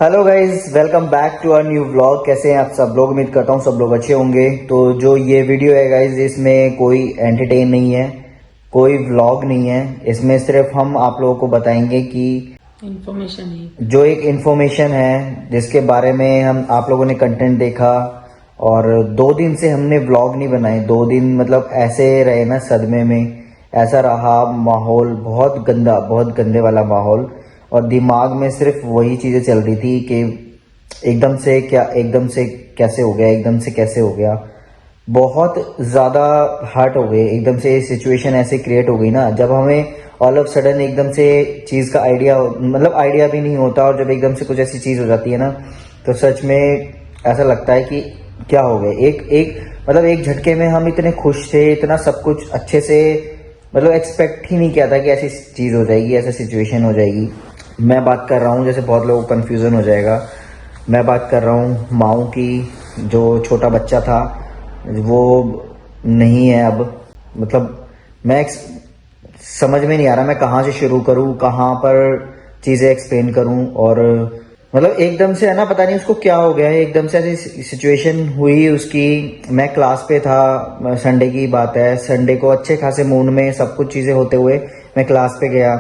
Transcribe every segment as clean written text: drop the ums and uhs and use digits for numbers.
Hello guys, welcome back to a new vlog. कैसे हैं आप सब लोग? उम्मीद करता हूँ सब लोग अच्छे होंगे। तो जो ये वीडियो है गाइज, इसमें कोई एंटरटेन नहीं है, कोई व्लॉग नहीं है। इसमें सिर्फ हम आप लोगों को बताएंगे कि इन्फॉर्मेशन है, जो एक इन्फॉर्मेशन है जिसके बारे में हम आप लोगों ने कंटेंट देखा और 2 दिन से हमने व्लॉग नहीं बनाए। 2 दिन मतलब ऐसे रहे ना सदमे में, ऐसा रहा माहौल, बहुत गंदे वाला माहौल। और दिमाग में सिर्फ वही चीजें चल रही थी कि एकदम से कैसे हो गया, एकदम से कैसे हो गया। बहुत ज्यादा हर्ट हो गए, एकदम से सिचुएशन ऐसे क्रिएट हो गई ना, जब हमें ऑल ऑफ सडन एकदम से चीज का आइडिया, मतलब आइडिया भी नहीं होता, और जब एकदम से कुछ ऐसी चीज हो जाती है ना, तो सच में ऐसा लगता है कि क्या हो गया। एक झटके में हम इतने खुश थे, इतना सब कुछ अच्छे से, मतलब एक्सपेक्ट ही नहीं किया था कि ऐसी चीज हो जाएगी, ऐसा सिचुएशन हो जाएगी। मैं बात कर रहा हूँ, जैसे बहुत लोगों को कंफ्यूजन हो जाएगा, मैं बात कर रहा हूँ माऊ की। जो छोटा बच्चा था वो नहीं है अब। मतलब मैं समझ में नहीं आ रहा मैं कहाँ से शुरू करूँ, कहाँ पर चीजें एक्सप्लेन करूँ। और मतलब एकदम से है ना, पता नहीं उसको क्या हो गया है, एकदम से ऐसी सिचुएशन हुई उसकी। मैं क्लास पे था, संडे की बात है, संडे को अच्छे खासे मूड में सब कुछ चीजें होते हुए मैं क्लास पे गया।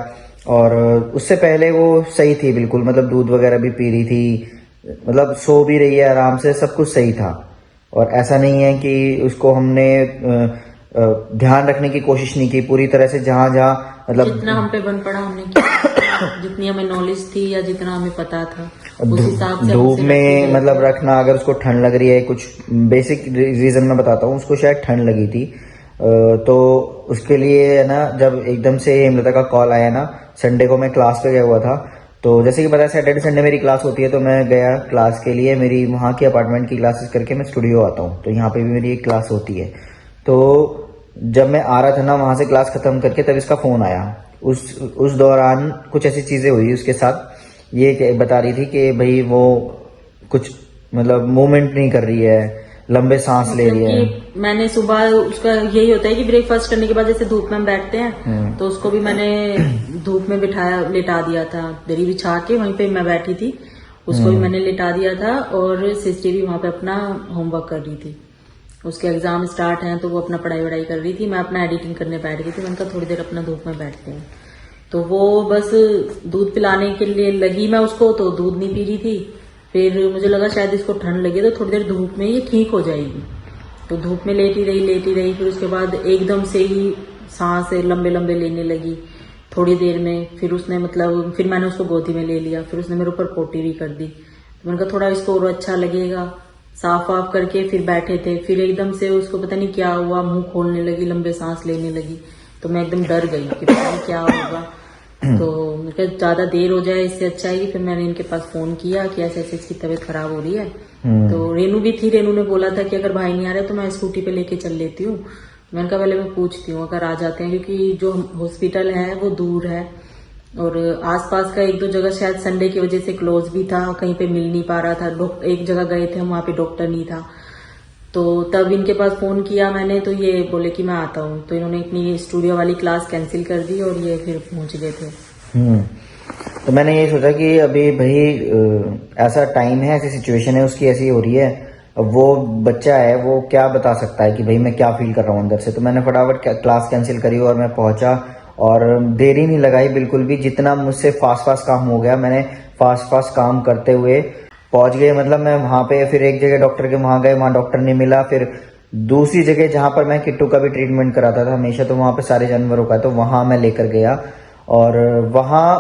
और उससे पहले वो सही थी बिल्कुल, मतलब दूध वगैरह भी पी रही थी, मतलब सो भी रही है आराम से, सब कुछ सही था। और ऐसा नहीं है कि उसको हमने ध्यान रखने की कोशिश नहीं की पूरी तरह से, जहां जहां मतलब जितना हम पे बन पड़ा हमने किया, जितनी हमें नॉलेज थी या जितना हमें पता था उस हिसाब से हम धूप उसे रखते में गए मतलब थे। रखना। अगर उसको ठंड लग रही है, कुछ बेसिक रीजन मैं बताता हूँ, उसको शायद ठंड लगी थी। तो उसके लिए है ना, जब एकदम से हेमलता का कॉल आया ना, संडे को मैं क्लास पे गया हुआ था। तो जैसे कि पता है सैटरडे संडे मेरी क्लास होती है, तो मैं गया क्लास के लिए। मेरी वहाँ की अपार्टमेंट की क्लासेस करके मैं स्टूडियो आता हूँ, तो यहाँ पे भी मेरी एक क्लास होती है। तो जब मैं आ रहा था ना वहाँ से क्लास खत्म करके, तब इसका फोन आया। उस दौरान कुछ ऐसी चीजें हुई उसके साथ। ये बता रही थी कि भाई वो कुछ मतलब मूवमेंट नहीं कर रही है, लंबे सांस ले मतलब रही है। कि मैंने सुबह, उसका यही होता है कि ब्रेकफास्ट करने के बाद जैसे धूप में हम बैठते हैं, तो उसको भी मैंने धूप में बिठाया, लेटा दिया था, दरी बिछा के वहीं पे मैं बैठी थी, उसको भी मैंने लेटा दिया था। और सिस्टर भी वहां पे अपना होमवर्क कर रही थी, उसके एग्जाम स्टार्ट हैं तो वो अपना पढ़ाई वढ़ाई कर रही थी, मैं अपना एडिटिंग करने बैठ गई थी। मैंने कहा थोड़ी देर अपना धूप में बैठते हैं, तो वो बस दूध पिलाने के लिए लगी मैं उसको, तो दूध नहीं पी रही थी। फिर मुझे लगा शायद इसको ठंड लगी, तो थोड़ी देर धूप में ये ठीक हो जाएगी, तो धूप में लेटी रही। फिर उसके बाद एकदम से ही सांस लंबे लंबे लेने लगी थोड़ी देर में। फिर उसने मतलब, फिर मैंने उसको गोदी में ले लिया, फिर उसने मेरे ऊपर पोटी भी कर दी। तो मैंने कहा थोड़ा इसको और अच्छा लगेगा, साफ वाफ करके फिर बैठे थे। फिर एकदम से उसको पता नहीं क्या हुआ, मुंह खोलने लगी, लंबे सांस लेने लगी। तो मैं एकदम डर गई कि पता नहीं क्या होगा। तो मैं कहा ज्यादा देर हो जाए, इससे अच्छा है कि फिर मैंने इनके पास फोन किया कि ऐसे ऐसे इसकी तबीयत खराब हो रही है। तो रेनू भी थी, रेनू ने बोला था कि अगर भाई नहीं आ रहे तो मैं स्कूटी पे लेके चल लेती हूँ। मैंने कहा पहले मैं पूछती हूँ अगर आ जाते हैं, क्योंकि जो हॉस्पिटल है वो दूर है, और आसपास का एक दो जगह शायद संडे की वजह से क्लोज भी था, कहीं पे मिल नहीं पा रहा था। एक जगह गए थे हम, वहां पे डॉक्टर नहीं था। तो तब इनके पास फोन किया मैंने, तो ये बोले कि मैं आता हूँ, तो इन्होंने अपनी स्टूडियो वाली क्लास कैंसिल कर दी और ये फिर पहुंच गए थे। तो मैंने ये सोचा कि अभी भाई ऐसा टाइम है, ऐसी सिचुएशन है उसकी, ऐसी हो रही है। अब वो बच्चा है, वो क्या बता सकता है कि भाई मैं क्या फील कर रहा हूँ अंदर से। तो मैंने फटाफट क्लास कैंसिल करी और मैं पहुंचा, और देरी नहीं लगाई बिल्कुल भी। जितना मुझसे फास्ट काम हो गया, मैंने फास्ट काम करते हुए पहुंच गए। मतलब मैं वहां पे फिर एक जगह डॉक्टर के वहां गए, वहां डॉक्टर नहीं मिला। फिर दूसरी जगह जहां पर मैं किट्टू का भी ट्रीटमेंट कराता था हमेशा, तो वहां पे सारे जानवरों का, तो वहां मैं लेकर गया। और वहां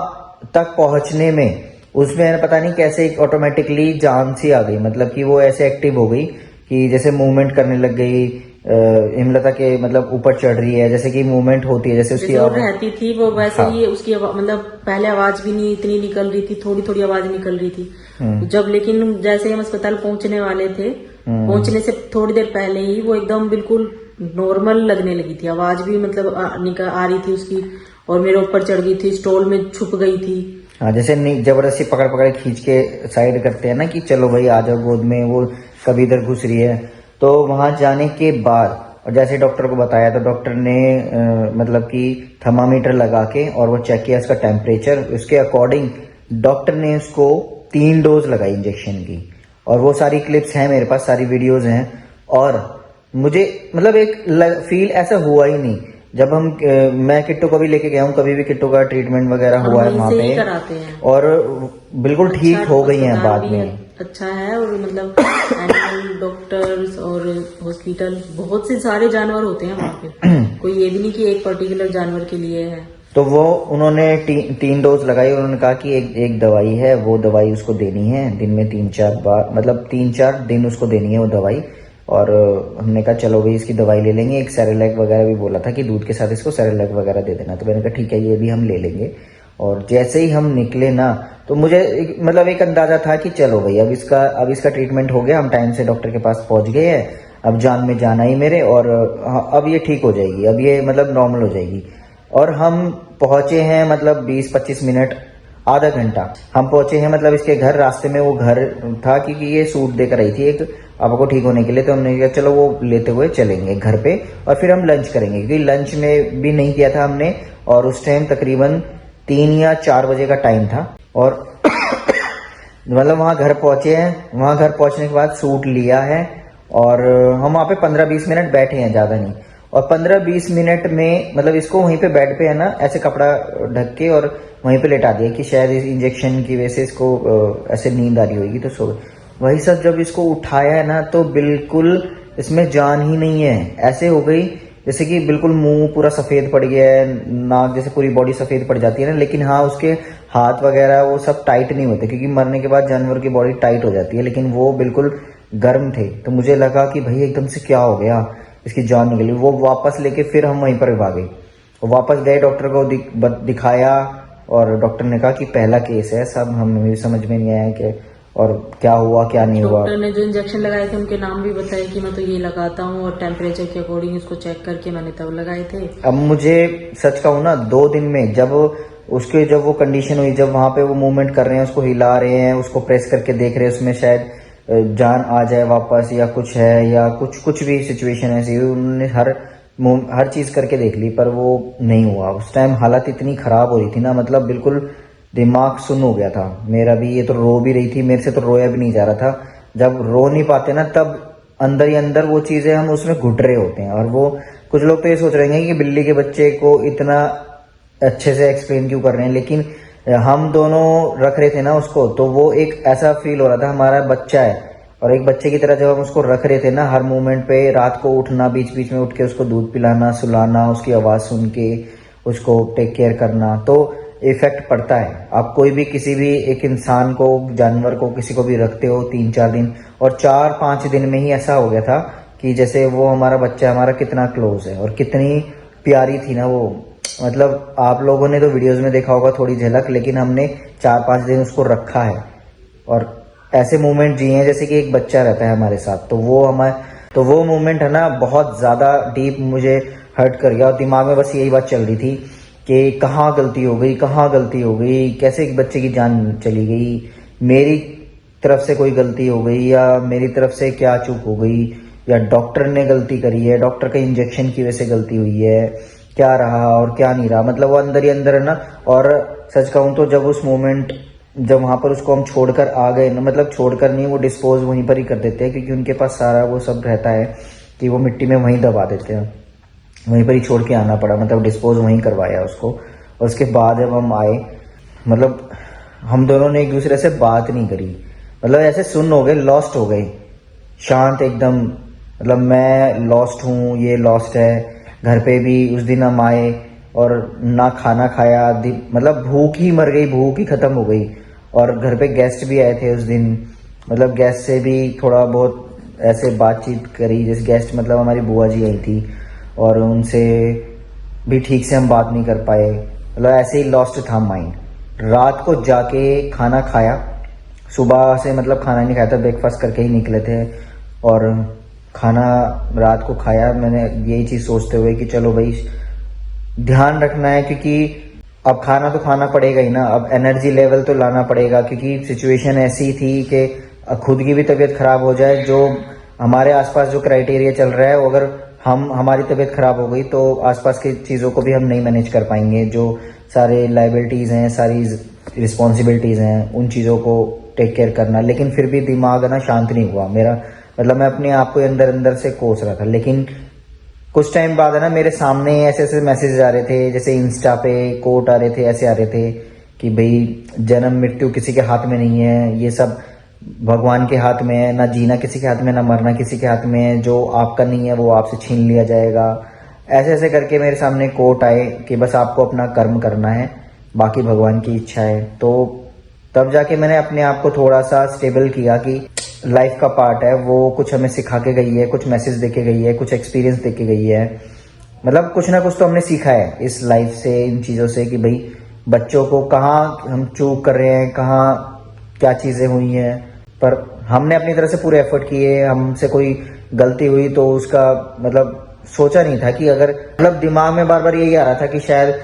तक पहुंचने में उसमें पता नहीं कैसे ऑटोमेटिकली जान सी आ गई, मतलब कि वो ऐसे एक्टिव हो गई कि जैसे मूवमेंट करने लग गई। हिमलता के मतलब ऊपर चढ़ रही है, जैसे कि मूवमेंट होती है, जैसे उसकी जैसे वो रहती थी वो वैसे हाँ। ही उसकी मतलब पहले आवाज भी नहीं इतनी निकल रही थी, थोड़ी थोड़ी आवाज निकल रही थी जब, लेकिन जैसे हम अस्पताल पहुंचने वाले थे, पहुंचने से थोड़ी देर पहले ही वो एकदम बिल्कुल नॉर्मल लगने लगी थी, आवाज भी मतलब आ रही थी उसकी, और मेरे ऊपर चढ़ गई थी, स्टॉल में छुप गई थी। हाँ, जैसे जबरदस्ती पकड़ खींच के साइड करते हैं ना कि चलो भाई आ जाओ गोद में, वो कभी इधर घुस रही है। तो वहां जाने के बाद, और जैसे डॉक्टर को बताया, तो डॉक्टर ने मतलब कि थर्मामीटर लगा के और वो चेक किया इसका टेम्परेचर। उसके अकॉर्डिंग डॉक्टर ने उसको 3 डोज लगाई इंजेक्शन की, और वो सारी क्लिप्स हैं मेरे पास, सारी वीडियोस हैं। और मुझे मतलब एक फील ऐसा हुआ ही नहीं। जब मैं किट्टू को भी लेके गया हूँ, कभी भी किट्टू का ट्रीटमेंट वगैरह हुआ है वहाँ पे, कराते हैं और बिल्कुल ठीक हो गई हैं बाद अस्पताल भी में। अच्छा है, और मतलब एनिमल डॉक्टर्स और हॉस्पिटल, बहुत से सारे जानवर होते हैं वहाँ पे, कोई ये भी नहीं कि एक पर्टिकुलर जानवर के लिए है। तो वो उन्होंने 3 डोज लगाई। उन्होंने कहा कि एक दवाई है, वो दवाई उसको देनी है दिन में 3-4 बार, मतलब 3-4 दिन उसको देनी है वो दवाई। और हमने कहा चलो भाई इसकी दवाई ले लेंगे। एक सेरेलैक वगैरह भी बोला था कि दूध के साथ इसको सेरेलैक वगैरह दे देना, तो मैंने कहा ठीक है ये भी हम ले लेंगे। और जैसे ही हम निकले ना, तो मुझे मतलब एक अंदाजा था कि चलो भाई अब इसका ट्रीटमेंट हो गया, हम टाइम से डॉक्टर के पास पहुंच गए हैं, अब जान में जाना ही मेरे, और अब ये ठीक हो जाएगी, अब ये मतलब नॉर्मल हो जाएगी। और हम पहुंचे हैं मतलब 20-25 मिनट, आधा घंटा हम पहुंचे हैं मतलब इसके घर। रास्ते में वो घर था क्योंकि ये सूट देकर आई थी एक आपको ठीक होने के लिए, तो हमने कहा चलो वो लेते हुए चलेंगे घर पे, और फिर हम लंच करेंगे, क्योंकि लंच में भी नहीं किया था हमने। और उस टाइम तकरीबन 3 या 4 बजे का टाइम था। और मतलब वहाँ घर पहुंचे हैं, वहाँ घर पहुंचने के बाद सूट लिया है, और हम वहाँ पे 15-20 मिनट बैठे हैं, ज़्यादा नहीं। और 15-20 मिनट में मतलब इसको वहीं पे बेड पे है ना ऐसे कपड़ा ढक के और वहीं पे लेटा दिया कि शायद इस इंजेक्शन की वजह से इसको ऐसे नींद आ रही होगी, तो सो वही सब। जब इसको उठाया है ना तो बिल्कुल इसमें जान ही नहीं है, ऐसे हो गई जैसे कि बिल्कुल मुंह पूरा सफेद पड़ गया है, नाक जैसे पूरी बॉडी सफेद पड़ जाती है ना। लेकिन हाँ उसके हाथ वगैरह वो सब टाइट नहीं होते, क्योंकि मरने के बाद जानवर की बॉडी टाइट हो जाती है, लेकिन वो बिल्कुल गर्म थे। तो मुझे लगा कि भाई एकदम से क्या हो गया, इसकी जान निकली। वो वापस लेके फिर हम वहीं पर भागे, वापस गए, डॉक्टर को दिखाया, और डॉक्टर ने कहा कि पहला केस है, सब हमें समझ में नहीं आया कि और क्या हुआ क्या नहीं हुआ। डॉक्टर ने जो इंजेक्शन लगाए थे उनके नाम भी बताए कि मैं तो ये लगाता हूँ, और टेम्परेचर के अकॉर्डिंग उसको चेक करके मैंने तब लगाए थे। अब मुझे सच कहूँ ना, 2 दिन में जब वो कंडीशन हुई, जब वहां पे वो मूवमेंट कर रहे हैं, उसको हिला रहे हैं, उसको प्रेस करके देख रहे हैं, उसमें शायद जान आ जाए वापस या कुछ है, या कुछ भी सिचुएशन ऐसी, उन्होंने हर चीज करके देख ली, पर वो नहीं हुआ। उस टाइम हालत इतनी खराब हो रही थी ना, मतलब बिल्कुल दिमाग सुन्न हो गया था मेरा भी। ये तो रो भी रही थी, मेरे से तो रोया भी नहीं जा रहा था। जब रो नहीं पाते ना, तब अंदर ही अंदर वो चीजें हम उसमें घुट रहे होते हैं। और वो कुछ लोग तो ये सोच रहे हैं कि बिल्ली के बच्चे को इतना अच्छे से एक्सप्लेन क्यों कर रहे हैं, लेकिन हम दोनों रख रहे थे ना उसको, तो वो एक ऐसा फील हो रहा था हमारा बच्चा है, और एक बच्चे की तरह जब हम उसको रख रहे थे ना, हर मोमेंट पे रात को उठना, बीच बीच में उठ के उसको दूध पिलाना, सुलाना, उसकी आवाज सुन के उसको टेक केयर करना, तो इफेक्ट पड़ता है। आप कोई भी किसी भी एक इंसान को, जानवर को, किसी को भी रखते हो 3-4 दिन, और 4-5 दिन में ही ऐसा हो गया था कि जैसे वो हमारा बच्चा हमारा कितना क्लोज है, और कितनी प्यारी थी ना वो। मतलब आप लोगों ने तो वीडियोस में देखा होगा थोड़ी झलक, लेकिन हमने 4-5 दिन उसको रखा है, और ऐसे मोमेंट जिए हैं जैसे कि एक बच्चा रहता है हमारे साथ। तो वो मोमेंट है ना बहुत ज्यादा डीप मुझे हर्ट कर गया, और दिमाग में बस यही बात चल रही थी कि कहाँ गलती हो गई, कैसे एक बच्चे की जान चली गई, मेरी तरफ से कोई गलती हो गई, या मेरी तरफ से क्या चूक हो गई, या डॉक्टर ने गलती करी है, डॉक्टर के इंजेक्शन की वजह से गलती हुई है, क्या रहा और क्या नहीं रहा। मतलब वो अंदर ही अंदर है ना। और सच कहूँ तो जब उस मोमेंट, जब वहां पर उसको हम छोड़कर आ गए ना, मतलब छोड़कर नहीं, वो डिस्पोज वहीं पर ही कर देते हैं, क्योंकि उनके पास सारा वो सब रहता है कि वो मिट्टी में वहीं दबा देते हैं, वहीं पर ही छोड़ के आना पड़ा, मतलब डिस्पोज वहीं करवाया उसको। और उसके बाद जब हम आए, मतलब हम दोनों ने एक दूसरे से बात नहीं करी, मतलब ऐसे सुन्न हो गए, लॉस्ट हो गए, शांत एकदम। मतलब मैं लॉस्ट हूँ, ये लॉस्ट है। घर पे भी उस दिन हम आए और ना खाना खाया, मतलब भूख ही मर गई, भूख ही खत्म हो गई। और घर पे गेस्ट भी आए थे उस दिन, मतलब गेस्ट से भी थोड़ा बहुत ऐसे बातचीत करी, जैसे गेस्ट मतलब हमारी बुआ जी आई थी, और उनसे भी ठीक से हम बात नहीं कर पाए, मतलब ऐसे ही लॉस्ट था माइंड। रात को जाके खाना खाया, सुबह से मतलब खाना नहीं खाया था, ब्रेकफास्ट करके ही निकले थे, और खाना रात को खाया मैंने यही चीज सोचते हुए कि चलो भाई ध्यान रखना है, क्योंकि अब खाना तो खाना पड़ेगा ही ना, अब एनर्जी लेवल तो लाना पड़ेगा, क्योंकि सिचुएशन ऐसी थी कि खुद की भी तबीयत खराब हो जाए, जो हमारे आसपास जो क्राइटेरिया चल रहा है, अगर हमारी तबीयत खराब हो गई तो आसपास की चीज़ों को भी हम नहीं मैनेज कर पाएंगे, जो सारे लाइबिलिटीज़ हैं, सारी रिस्पॉन्सिबिलिटीज़ हैं, उन चीज़ों को टेक केयर करना, लेकिन फिर भी दिमाग ना शांत नहीं हुआ मेरा। मतलब मैं अपने आप को अंदर अंदर से कोस रहा था। लेकिन कुछ टाइम बाद है ना मेरे सामने ऐसे ऐसे मैसेज आ रहे थे, जैसे इंस्टा पे कोट आ रहे थे, ऐसे आ रहे थे कि भाई जन्म मृत्यु किसी के हाथ में नहीं है, ये सब भगवान के हाथ में है, ना जीना किसी के हाथ में, ना मरना किसी के हाथ में है, जो आपका नहीं है वो आपसे छीन लिया जाएगा। ऐसे ऐसे करके मेरे सामने कोट आए कि बस आपको अपना कर्म करना है, बाकी भगवान की इच्छा है। तो तब जाके मैंने अपने आप को थोड़ा सा स्टेबल किया कि लाइफ का पार्ट है, वो कुछ हमें सिखा के गई है, कुछ मैसेज दे के गई है, कुछ एक्सपीरियंस दे के गई है। मतलब कुछ ना कुछ तो हमने सीखा है इस लाइफ से, इन चीज़ों से, कि भाई बच्चों को कहाँ हम चूक कर रहे हैं, कहाँ क्या चीज़ें हुई हैं। पर हमने अपनी तरफ से पूरे एफर्ट किए। हमसे कोई गलती हुई तो उसका मतलब सोचा नहीं था कि अगर, मतलब दिमाग में बार बार यही आ रहा था कि शायद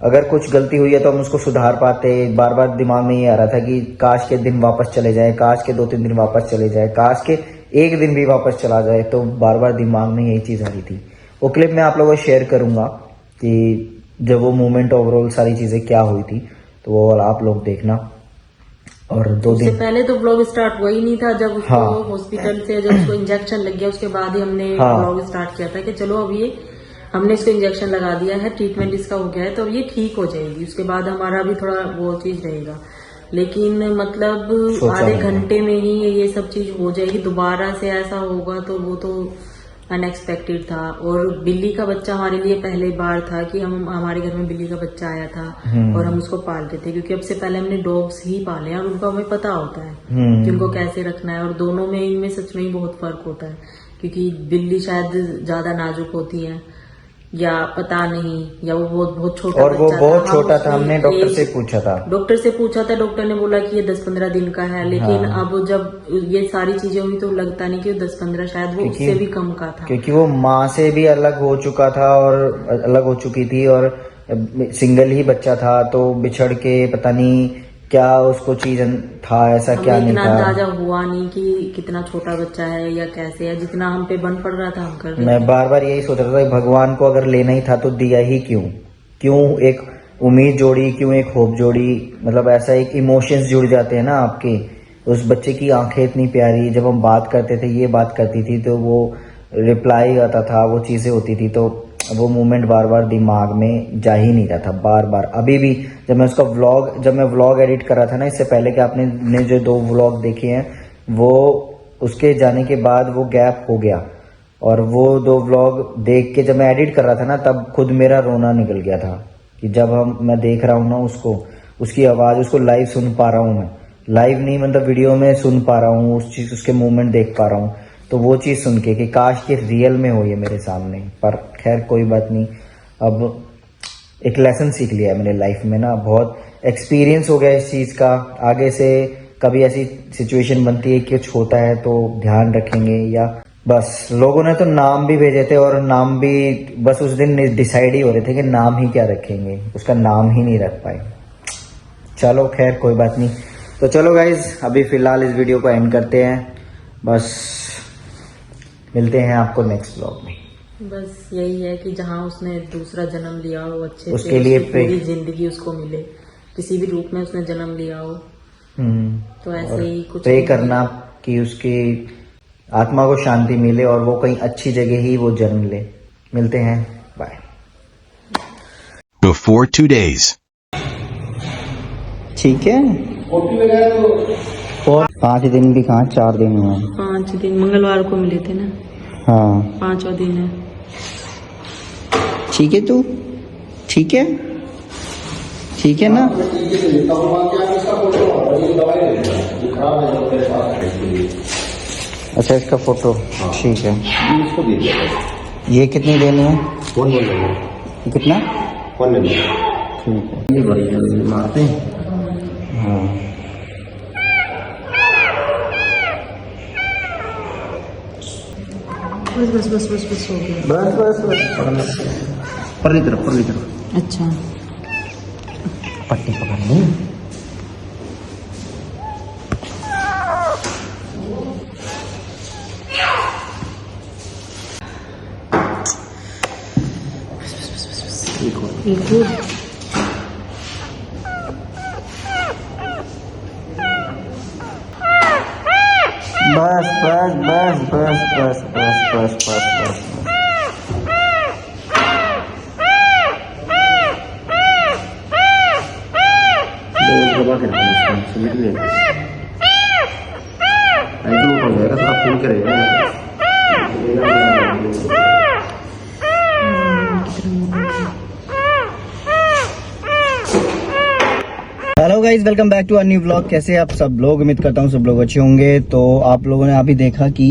अगर कुछ गलती हुई है तो हम उसको सुधार पाते। बार बार दिमाग में ये आ रहा था कि काश के दिन वापस चले जाए, काश के 2-3 दिन वापस चले जाए, काश के 1 दिन भी वापस चला जाए। तो बार बार दिमाग में यही चीज़ आ रही थी। वो क्लिप मैं आप लोगों को शेयर करूंगा कि जब वो मोमेंट ओवरऑल सारी चीज़ें क्या हुई थी, तो वो वाला आप लोग देखना। और 2 दिन पहले तो ब्लॉग स्टार्ट हुआ ही नहीं था। जब उसको हाँ। हॉस्पिटल से जब उसको इंजेक्शन लग गया उसके बाद ही हमने हाँ। ब्लॉग स्टार्ट किया था कि चलो अब ये हमने इसको इंजेक्शन लगा दिया है, ट्रीटमेंट इसका हो गया है तो अब ये ठीक हो जाएगी, उसके बाद हमारा भी थोड़ा वो चीज रहेगा। लेकिन मतलब आधे घंटे में ही ये सब चीज हो जाएगी, दोबारा से ऐसा होगा तो वो तो अनएक्सपेक्टेड था। और बिल्ली का बच्चा हमारे लिए पहले बार था कि हमारे घर में बिल्ली का बच्चा आया था और हम उसको पालते थे, क्योंकि अब से पहले हमने डॉग्स ही पाले हैं और उनको हमें पता होता है कि उनको कैसे रखना है। और दोनों में इनमें सच में ही बहुत फर्क होता है, क्योंकि बिल्ली शायद ज्यादा नाजुक होती है या पता नहीं, या वो बहुत छोटा और वो बच्चा बहुत था। छोटा था। हमने डॉक्टर से पूछा था, डॉक्टर ने बोला कि ये 10-15 दिन का है। लेकिन हाँ। अब जब ये सारी चीजें हुई तो लगता नहीं कि 10-15, शायद वो उससे भी कम का था, क्योंकि वो माँ से भी अलग हो चुका था और अलग हो चुकी थी और सिंगल ही बच्चा था। तो बिछड़ के पता नहीं क्या उसको चीज था, ऐसा क्या नहीं इतना था। अंदाजा हुआ नहीं कि कितना छोटा बच्चा है या कैसे है, जितना हम पे बन पड़ रहा था हम कर रहे मैं थे। बार बार यही सोच रहा था कि भगवान को अगर लेना ही था तो दिया ही क्यों एक उम्मीद जोड़ी, क्यों एक होप जोड़ी। मतलब ऐसा एक इमोशंस जुड़ जाते हैं ना आपके। उस बच्चे की आंखें इतनी प्यारी, जब हम बात करते थे, ये बात करती थी तो वो रिप्लाई आता था, वो चीजें होती थी, तो वो मोमेंट बार बार दिमाग में जा ही नहीं रहा था। बार बार अभी भी जब मैं व्लॉग एडिट कर रहा था ना, इससे पहले कि आपने जो 2 व्लॉग देखे हैं, वो उसके जाने के बाद वो गैप हो गया। और वो 2 व्लॉग देख के जब मैं एडिट कर रहा था ना, तब खुद मेरा रोना निकल गया था कि जब मैं देख रहा हूँ ना उसको, उसकी आवाज़, उसको लाइव सुन पा रहा हूँ मैं, लाइव नहीं मतलब वीडियो में सुन पा रहा हूँ उस चीज़, उसके मूवमेंट देख पा रहा हूँ। तो वो चीज़ सुन के कि काश के रियल में हो ये मेरे सामने। पर खैर कोई बात नहीं, अब एक लेसन सीख लिया है मैंने लाइफ में ना, बहुत एक्सपीरियंस हो गया इस चीज़ का। आगे से कभी ऐसी सिचुएशन बनती है कि कुछ होता है तो ध्यान रखेंगे। या बस लोगों ने तो नाम भी भेजे थे और नाम भी बस उस दिन डिसाइड ही हो रहे थे कि नाम ही क्या रखेंगे, उसका नाम ही नहीं रख पाए। चलो खैर कोई बात नहीं। तो चलो गाइज, अभी फिलहाल इस वीडियो को एंड करते हैं। बस मिलते हैं आपको नेक्स्ट ब्लॉग में। बस यही है कि जहाँ उसने दूसरा जन्म लिया हो अच्छे उसके से, लिए उसकी पूरी जिंदगी उसको मिले, किसी भी रूप में उसने जन्म लिया हो। तो ऐसे ही कुछ प्रे करना कि उसकी आत्मा को शांति मिले और वो कहीं अच्छी जगह ही वो जन्म ले। मिलते हैं, बाय। Before 2 days. ठीक है, और 5 दिन भी कहाँ, 4 दिन हुए। 5 दिन मंगलवार को मिले थे ना, हाँ 5वां दिन है। ठीक है, तू ठीक है, ठीक है ना। अच्छा इसका फोटो, ठीक है। ये कितनी देनी है? कितना? ठीक है, ये बड़ी मारते हैं। हाँ बस हो गया। बस परली तरफ अच्छा पट्टी पकड़ ली। एक और बस बस बस बस बस बस बस बस बस hello guys, welcome back to a new vlog. कैसे आप सब लोग? उम्मीद करता हूँ सब लोग अच्छे होंगे। तो आप लोगों ने अभी देखा कि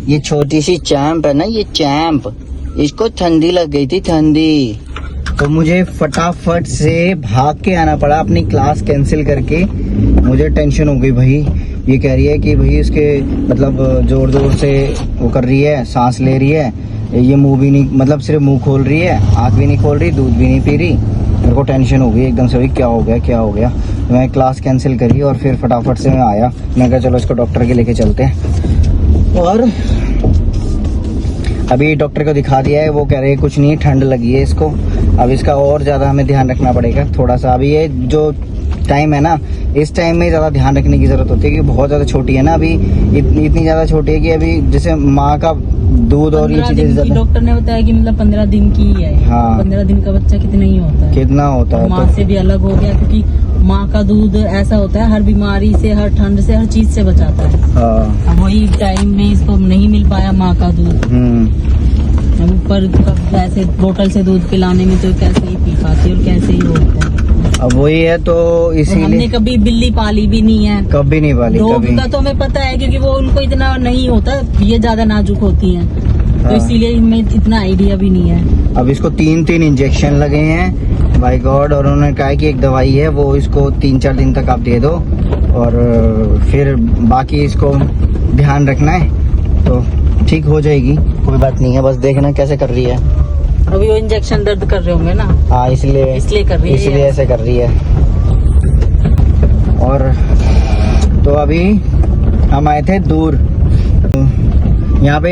ये छोटी सी चैंप है ना, ये चैंप, इसको ठंडी लग गई थी, ठंडी। तो मुझे फटाफट से भाग के आना पड़ा, अपनी क्लास कैंसिल करके। मुझे टेंशन हो गई भाई। ये कह रही है कि भाई इसके मतलब जोर जोर से वो कर रही है, सांस ले रही है, ये मुंह भी नहीं, मतलब सिर्फ मुंह खोल रही है, आँख भी नहीं खोल रही, दूध भी नहीं पी रही। मेरे को टेंशन हो गई एकदम से, भाई क्या हो गया क्या हो गया। मैं क्लास कैंसिल करी और फिर फटाफट से मैं आया। मैं कहा चलो इसको डॉक्टर के लेके चलते हैं। और अभी डॉक्टर को दिखा दिया है, वो कह रहे हैं कुछ नहीं, ठंड लगी है इसको। अब इसका और ज़्यादा हमें ध्यान रखना पड़ेगा थोड़ा सा। अभी ये जो टाइम है ना, इस टाइम में ज़्यादा ध्यान रखने की ज़रूरत होती है, क्योंकि बहुत ज़्यादा छोटी है ना अभी। इतनी ज़्यादा छोटी है कि अभी जैसे माँ का दूध और ये चीज़ें ज़्यादा। डॉक्टर ने बताया कि मतलब 15 दिन की ही है। हाँ। 15 दिन का बच्चा कितना ही होता है, कितना होता है। माँ से भी अलग हो गया, क्योंकि माँ का दूध ऐसा होता है, हर बीमारी से, हर ठंड से, हर चीज से बचाता है। हाँ। अब वही टाइम में इसको नहीं मिल पाया माँ का दूध। अब ऊपर ऐसे बोतल से दूध पिलाने में तो कैसे ही पी पाती और कैसे ही होता है। अब वही है तो हमने इसीलिए कभी बिल्ली पाली भी नहीं है, कभी नहीं पाली। डॉग कभी का तो हमें पता है, क्योंकि वो उनको इतना नहीं होता, ये ज्यादा नाजुक होती हैं, तो हाँ। इसीलिए हमें इतना आइडिया भी नहीं है। अब इसको 3 इंजेक्शन लगे हैं बाय गॉड। और उन्होंने कहा कि एक दवाई है, वो इसको 3-4 दिन तक आप दे दो, और फिर बाकी इसको ध्यान रखना है तो ठीक हो जाएगी, कोई बात नहीं है। बस देखना कैसे कर रही है। अभी वो इंजेक्शन दर्द कर रहे होंगे ना, हाँ, इसलिए कर रही है, इसलिए ऐसे कर रही है। और तो अभी हम आए थे दूर यहाँ पे।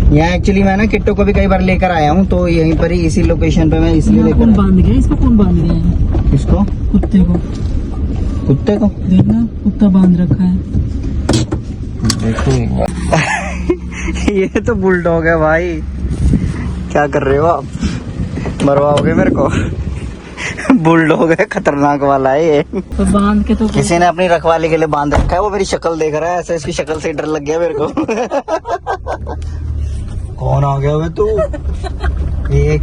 यहाँ एक्चुअली मैं ना किट्टू को भी कई बार लेकर आया हूँ, तो यहीं पर ही इसी लोकेशन पे मैं इसलिए लेकर कौन बांध गया इसको? कौन बांध गया है इसको? कुत्ते को। कुत्ते को देखना, कुत्ता बांध रखा है। देखो ये तो बुलडॉग है भाई। क्या कर रहे हो आप? मरवाओगे मेरे को? बुलडॉग है, खतरनाक वाला है ये। तो बांध के तो किसी ने अपनी रखवाली के लिए बांध रखा है। वो मेरी शक्ल देख रहा है ऐसे, इसकी शक्ल से डर लग गया मेरे को। कौन आ गया वे तू? एक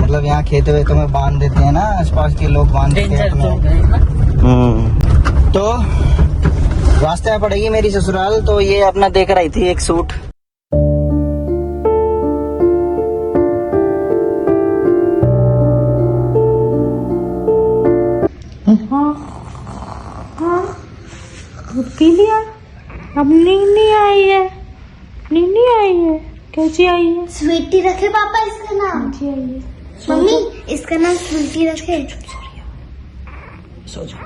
मतलब यहाँ खेत वेत में बांध देते हैं ना, आसपास के लोग बांध देते हैं अपने। तो रास्ते में पड़ेगी मेरी ससुराल, तो ये अपना देख रही थी एक सूट। पी लिया। अब नींद नहीं आई है, नींद नहीं आई है। कैसी आई है? स्वीटी रखे पापा इसका नाम। कैसी आई है? मम्मी इसका नाम स्वीटी रखे। सो जाओ।